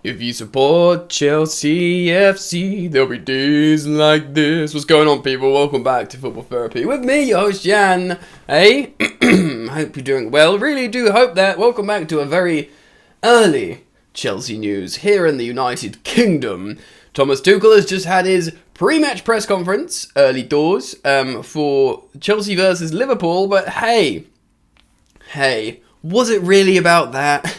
If you support Chelsea F.C, there'll be days like this. What's going on, people? Welcome back to Football Therapy with me, your host, Jan. Hey, hope you're doing well. Really do hope that. Welcome back to a very early Chelsea news here in the United Kingdom. Thomas Tuchel has just had his pre-match press conference, early doors, for Chelsea versus Liverpool. But hey, was it really about that?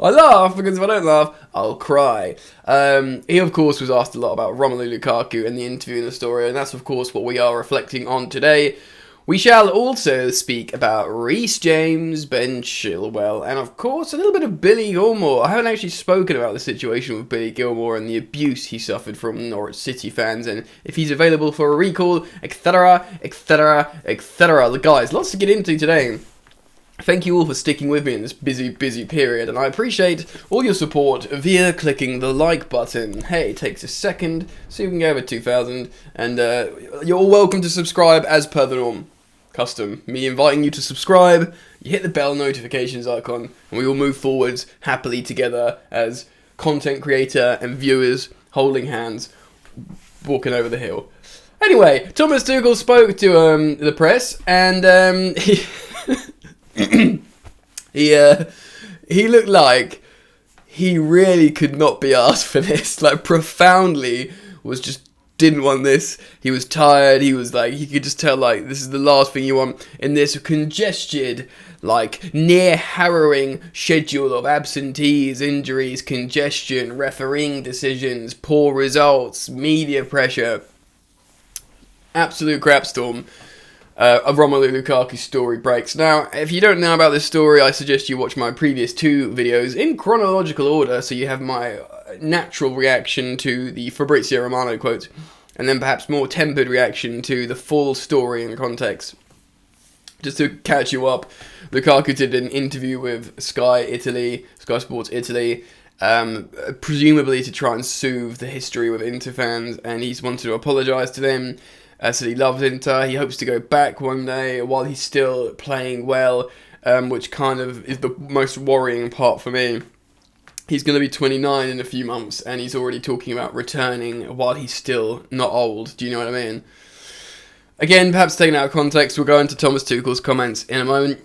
I laugh because if I don't laugh, I'll cry. He, of course, was asked a lot about Romelu Lukaku in the interview in the story, and that's, of course, what we are reflecting on today. We shall also speak about Reece James, Ben Chilwell, and, of course, a little bit of Billy Gilmour. I haven't actually spoken about the situation with Billy Gilmour and the abuse he suffered from Norwich City fans, and if he's available for a recall, etc., etc., etc. Guys, lots to get into today. Thank you all for sticking with me in this busy period, and I appreciate all your support via clicking the like button. Hey, it takes a second, so you can go over 2,000, and you're all welcome to subscribe as per the norm. Custom. Me inviting you to subscribe, you hit the bell notifications icon, and we will move forwards happily together as content creator and viewers holding hands, walking over the hill. Anyway, Thomas Tuchel spoke to the press, and he looked like he really could not be asked for this. Like, profoundly didn't want this. He was tired. He was like, you could just tell, like, this is the last thing you want in this congested, like, near harrowing schedule of absentees, injuries, congestion, refereeing decisions, poor results, media pressure. Absolute crapstorm. Of Romelu Lukaku's story breaks. Now, if you don't know about this story, I suggest you watch my previous two videos in chronological order, so you have my natural reaction to the Fabrizio Romano quote, and then perhaps more tempered reaction to the full story and context. Just to catch you up, Lukaku did an interview with Sky Sports Italy, presumably to try and soothe the history with Inter fans, and he's wanted to apologise to them. Said he loves Inter, he hopes to go back one day while he's still playing well, which kind of is the most worrying part for me. He's going to be 29 in a few months, and he's already talking about returning while he's still not old. Do you know what I mean? Again, perhaps taken out of context, we'll go into Thomas Tuchel's comments in a moment.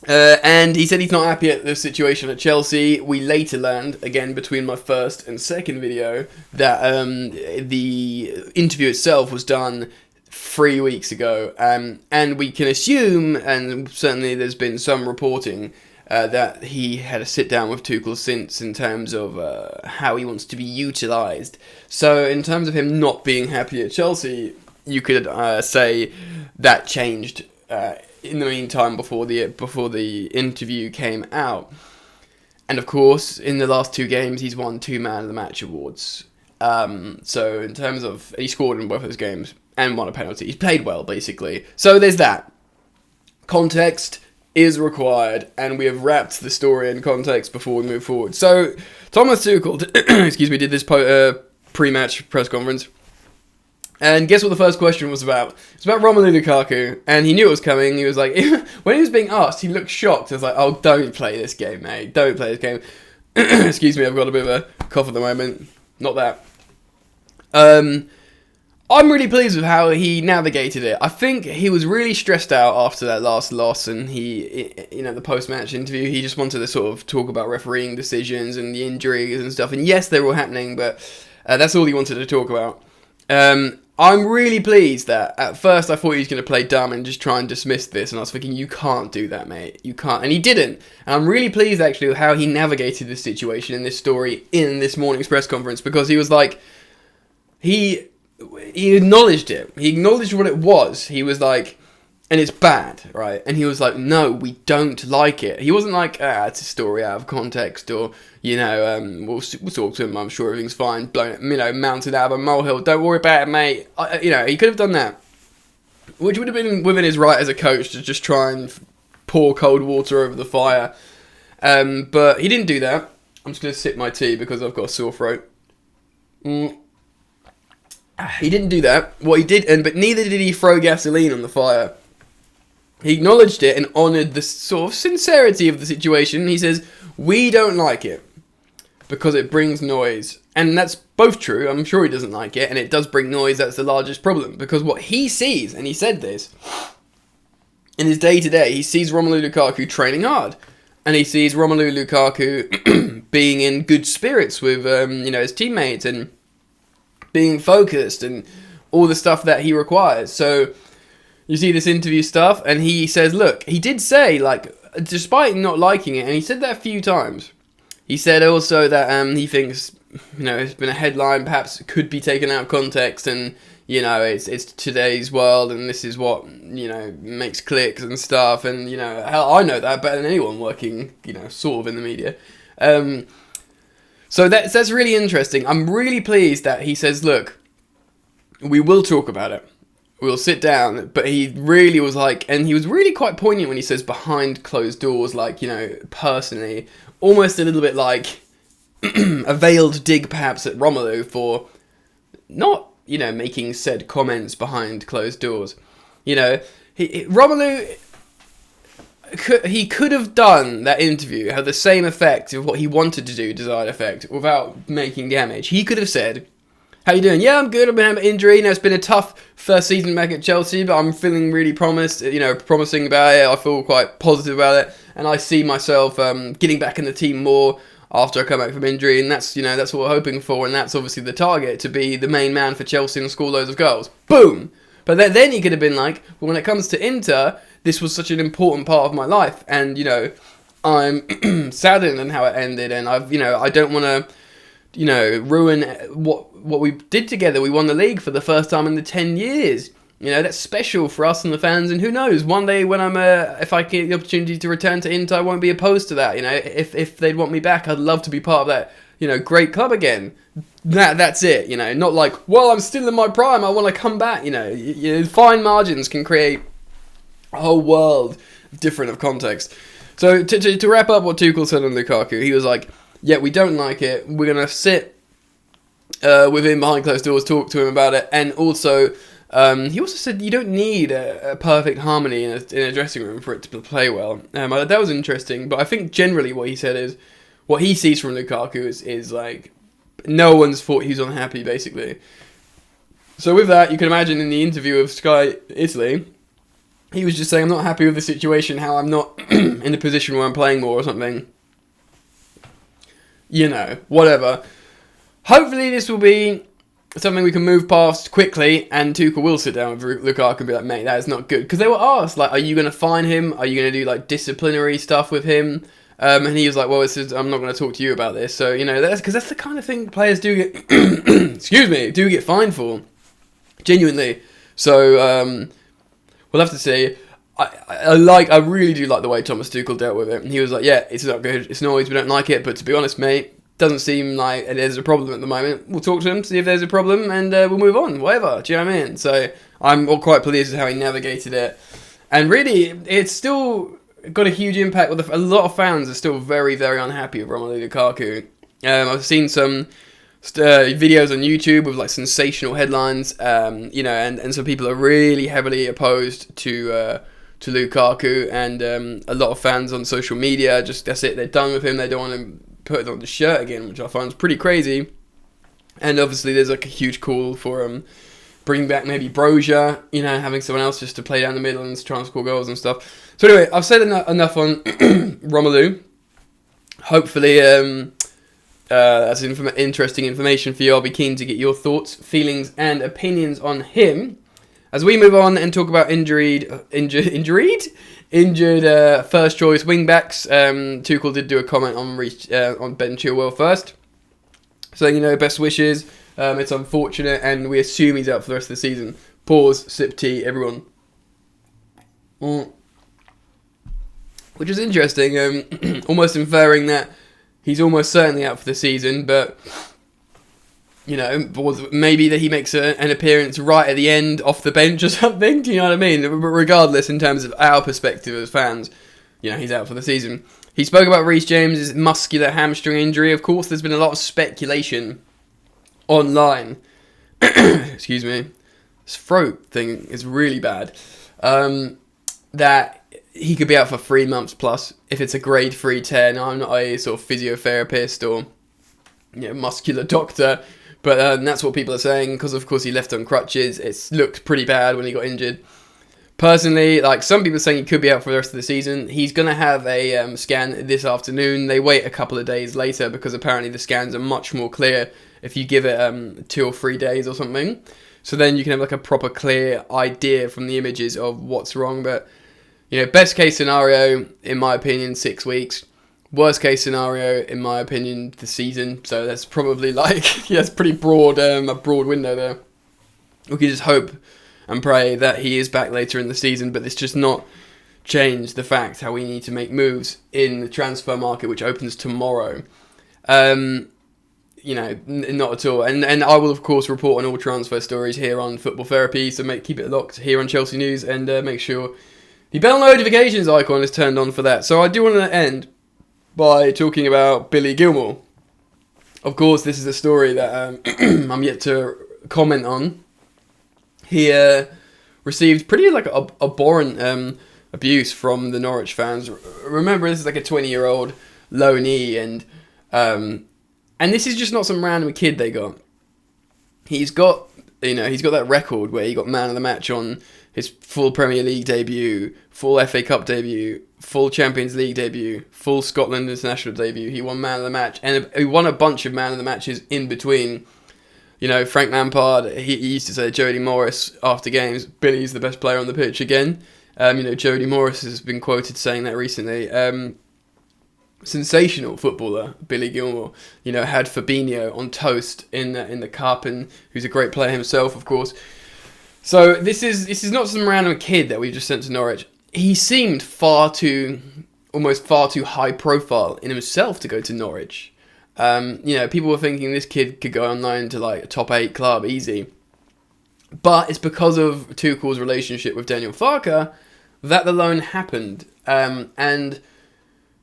And he said he's not happy at the situation at Chelsea. We later learned, again between my first and second video, that the interview itself was done 3 weeks ago. And we can assume, and certainly there's been some reporting, that he had a sit down with Tuchel since in terms of how he wants to be utilised. So in terms of him not being happy at Chelsea, you could say that changed in the meantime before the interview came out. And of course, in the last two games, he's won 2 Man of the Match awards. So in terms of, he scored in both those games and won a penalty. He's played well, basically. So there's that. Context is required, and we have wrapped the story in context before we move forward. So Thomas Tuchel, did this pre-match press conference. And guess what the first question was about? It's about Romelu Lukaku, and he knew it was coming. He was like, when he was being asked, he looked shocked. I was like, oh, don't play this game, mate. Don't play this game. Excuse me, I've got a bit of a cough at the moment. Not that. I'm really pleased with how he navigated it. I think he was really stressed out after that last loss, and the post-match interview, he just wanted to sort of talk about refereeing decisions and the injuries and stuff. And yes, they were all happening, but that's all he wanted to talk about. I'm really pleased that at first I thought he was going to play dumb and just try and dismiss this, and I was thinking, you can't do that, mate. You can't. And he didn't. And I'm really pleased, actually, with how he navigated this situation in this story in this morning's press conference, because he was like, he acknowledged it. He acknowledged what it was. He was like, and it's bad, right? And he was like, no, we don't like it. He wasn't like, it's a story out of context, or, we'll talk to him, I'm sure everything's fine, blown it, mounted out of a molehill, don't worry about it, mate. He could have done that, which would have been within his right as a coach to just try and pour cold water over the fire. But he didn't do that. I'm just going to sip my tea because I've got a sore throat. He didn't do that. What he did, but neither did he throw gasoline on the fire. He acknowledged it and honoured the sort of sincerity of the situation. He says, we don't like it. because it brings noise. And that's both true. I'm sure he doesn't like it, and it does bring noise. That's the largest problem, because what he sees, and he said this, in his day-to-day, he sees Romelu Lukaku training hard, and he sees Romelu Lukaku being in good spirits with his teammates, and being focused, and all the stuff that he requires. So you see this interview stuff, and he says, look, he did say, like, despite not liking it, and he said that a few times, he said also that he thinks, it's been a headline, perhaps could be taken out of context, and, it's today's world, and this is what, makes clicks and stuff, and, hell, I know that better than anyone working, sort of in the media. So that's really interesting. I'm really pleased that he says, look, we will talk about it. We'll sit down. But he really was like, and he was really quite poignant when he says behind closed doors, like, personally, almost a little bit like a veiled dig perhaps at Romelu for not, making said comments behind closed doors. Romelu, he could have done that interview, have the same effect of what he wanted to do, desired effect, without making damage. He could have said, how you doing? Yeah, I'm good. I've been having an injury. It's been a tough first season back at Chelsea, but I'm feeling really promising about it. I feel quite positive about it, and I see myself getting back in the team more after I come back from injury, and that's what we're hoping for, and that's obviously the target, to be the main man for Chelsea and score loads of goals. Boom! But then he could have been like, well, when it comes to Inter, this was such an important part of my life, and I'm saddened in how it ended, and I don't want to ruin what we did together. We won the league for the first time in the 10 years. That's special for us and the fans, and who knows, one day when if I get the opportunity to return to Inter, I won't be opposed to that. If they'd want me back, I'd love to be part of that, great club again. That's it, not like, well, I'm still in my prime, I want to come back. Fine margins can create a whole world different of context. So to wrap up what Tuchel said on Lukaku, he was like, yeah, we don't like it, we're going to sit with him behind closed doors, talk to him about it, and also he also said you don't need a perfect harmony in a dressing room for it to play well. That was interesting, but I think generally what he said is, what he sees from Lukaku is like, no one's thought he's unhappy, basically. So with that, you can imagine in the interview of Sky Italy, he was just saying, I'm not happy with the situation, how I'm not in a position where I'm playing more or something. Whatever. Hopefully this will be something we can move past quickly, and Tuchel will sit down with Lukaku and be like, mate, that is not good. Because they were asked, like, are you going to fine him? Are you going to do, like, disciplinary stuff with him? And he was like, well, I'm not going to talk to you about this. So, that's the kind of thing players do get, do get fined for. Genuinely. So, we'll have to see. I really do like the way Thomas Tuchel dealt with it. He was like, yeah, it's not good, it's noise, we don't like it, but to be honest, mate, doesn't seem like there's a problem at the moment. We'll talk to him, see if there's a problem, and we'll move on, whatever. Do you know what I mean? So I'm quite pleased with how he navigated it. And really, it's still got a huge impact. With a lot of fans are still very, very unhappy with Romelu Lukaku. I've seen some videos on YouTube with like sensational headlines, and some people are really heavily opposed to Lukaku, and a lot of fans on social media, that's it, they're done with him, they don't want to put it on the shirt again, which I find pretty crazy. And obviously there's like a huge call for bringing back maybe Brozier, having someone else just to play down the middle and try and score goals and stuff. So anyway, I've said enough on Romelu. Hopefully that's interesting information for you. I'll be keen to get your thoughts, feelings and opinions on him as we move on and talk about injured first choice wing backs. Tuchel did do a comment on Reece, on Ben Chilwell first, saying best wishes. It's unfortunate, and we assume he's out for the rest of the season. Pause, sip tea, everyone. Which is interesting, almost inferring that he's almost certainly out for the season, but maybe that he makes an appearance right at the end off the bench or something. Do you know what I mean? But regardless, in terms of our perspective as fans, he's out for the season. He spoke about Reece James's muscular hamstring injury. Of course, there's been a lot of speculation online. Excuse me. This throat thing is really bad. That he could be out for 3 months plus if it's a grade 3 tear. Now, I'm not a sort of physiotherapist or muscular doctor. But that's what people are saying, because of course he left on crutches. It's looked pretty bad when he got injured. Personally, like, some people are saying he could be out for the rest of the season. He's going to have a scan this afternoon. They wait a couple of days later because apparently the scans are much more clear if you give it 2 or 3 days or something. So then you can have like a proper clear idea from the images of what's wrong. But, best case scenario, in my opinion, 6 weeks. Worst case scenario, in my opinion, the season. So that's probably it's pretty broad, a broad window there. We can just hope and pray that he is back later in the season, but this just not change the fact how we need to make moves in the transfer market, which opens tomorrow. Not at all. And I will, of course, report on all transfer stories here on Football Therapy, so keep it locked here on Chelsea News, and make sure the bell notifications icon is turned on for that. So I do want to end by talking about Billy Gilmour. Of course, this is a story that I'm yet to comment on. He received pretty abhorrent abuse from the Norwich fans. Remember, this is like a 20-year-old loanee, and this is just not some random kid they got. He's got that record where he got man of the match on his full Premier League debut, full FA Cup debut, full Champions League debut, full Scotland international debut. He won man of the match, and he won a bunch of man of the matches in between. Frank Lampard, he used to say Jody Morris after games, Billy's the best player on the pitch again. Jody Morris has been quoted saying that recently. Sensational footballer, Billy Gilmour. Had Fabinho on toast in the cup, and who's a great player himself, of course. So this is not some random kid that we just sent to Norwich. He seemed almost far too high profile in himself to go to Norwich. People were thinking this kid could go on loan to like a top 8 club easy. But it's because of Tuchel's relationship with Daniel Farke that the loan happened. And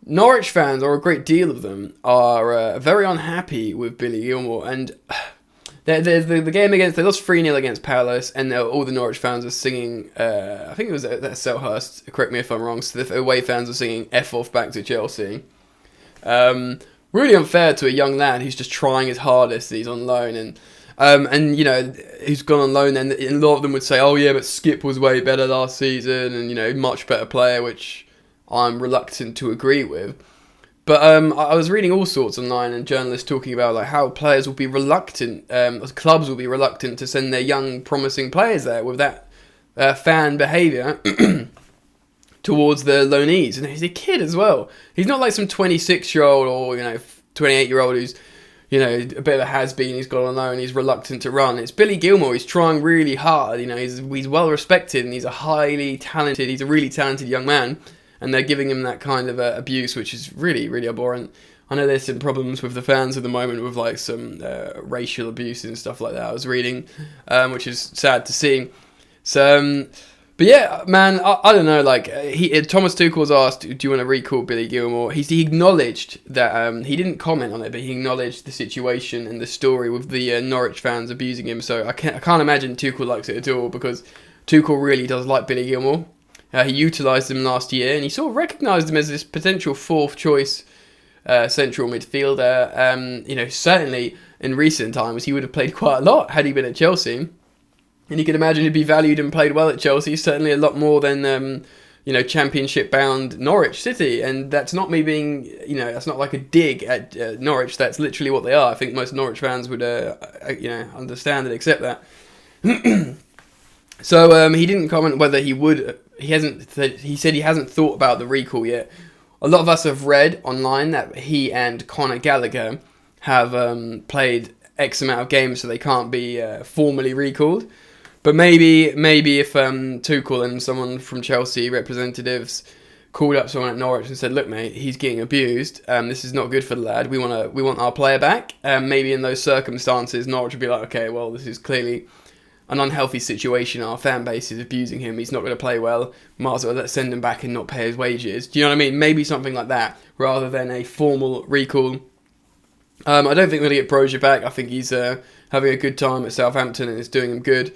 Norwich fans, or a great deal of them, are very unhappy with Billy Gilmour. And the game they lost 3-0 against Palace, and all the Norwich fans were singing, I think it was at Selhurst, correct me if I'm wrong, so the away fans were singing F off back to Chelsea. Really unfair to a young lad who's just trying his hardest, and he's on loan, and who's gone on loan, and a lot of them would say, oh yeah, but Skip was way better last season, and much better player, which I'm reluctant to agree with. But I was reading all sorts online, and journalists talking about like how players will be reluctant, clubs will be reluctant to send their young, promising players there with that fan behaviour towards the loanees. And he's a kid as well. He's not like some 26-year-old or 28-year-old who's a bit of a has-been. He's got on loan. He's reluctant to run. It's Billy Gilmour. He's trying really hard. He's well respected, and he's a really talented young man. And they're giving him that kind of abuse, which is really, really abhorrent. I know there's some problems with the fans at the moment with like some racial abuse and stuff like that I was reading, which is sad to see. So, but yeah, man, I don't know. Like Thomas Tuchel was asked, "Do you want to recall Billy Gilmour?" He acknowledged that he didn't comment on it, but he acknowledged the situation and the story with the Norwich fans abusing him. So I can't imagine Tuchel likes it at all, because Tuchel really does like Billy Gilmour. He utilised him last year, and he sort of recognised him as this potential fourth choice central midfielder. Certainly in recent times he would have played quite a lot had he been at Chelsea. And you can imagine he'd be valued and played well at Chelsea, certainly a lot more than championship-bound Norwich City. And that's not me being, that's not like a dig at Norwich. That's literally what they are. I think most Norwich fans would, understand and accept that. So he didn't comment whether he would. He said he hasn't thought about the recall yet. A lot of us have read online that he and Conor Gallagher have played X amount of games, so they can't be formally recalled. But maybe if Tuchel and someone from Chelsea representatives called up someone at Norwich and said, "Look, mate, he's getting abused. This is not good for the lad. We want our player back." Maybe in those circumstances, Norwich would be like, "Okay, well, this is clearly an unhealthy situation. Our fan base is abusing him. He's not going to play well. Might as well let's send him back and not pay his wages." Do you know what I mean? Maybe something like that, rather than a formal recall. I don't think we're going to get Brozier back. I think he's having a good time at Southampton and it's doing him good.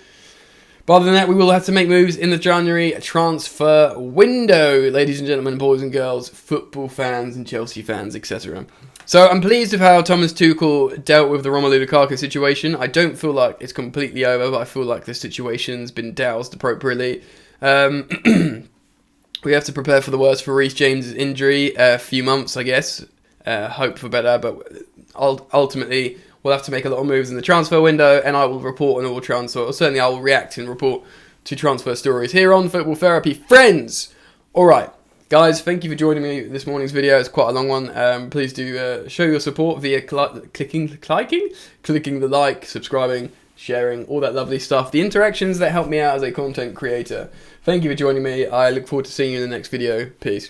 But other than that, we will have to make moves in the January transfer window, ladies and gentlemen, boys and girls, football fans and Chelsea fans, etc. So I'm pleased with how Thomas Tuchel dealt with the Romelu Lukaku situation. I don't feel like it's completely over, but I feel like the situation's been doused appropriately. We have to prepare for the worst for Reece James' injury. A few months, I guess. Hope for better, but ultimately we'll have to make a lot of moves in the transfer window, and I will report on all transfer, or certainly I will react and report to transfer stories here on Football Therapy Friends. Alright, guys, thank you for joining me this morning's video. It's quite a long one. Please do show your support via clicking the like, subscribing, sharing, all that lovely stuff. The interactions that help me out as a content creator. Thank you for joining me. I look forward to seeing you in the next video. Peace.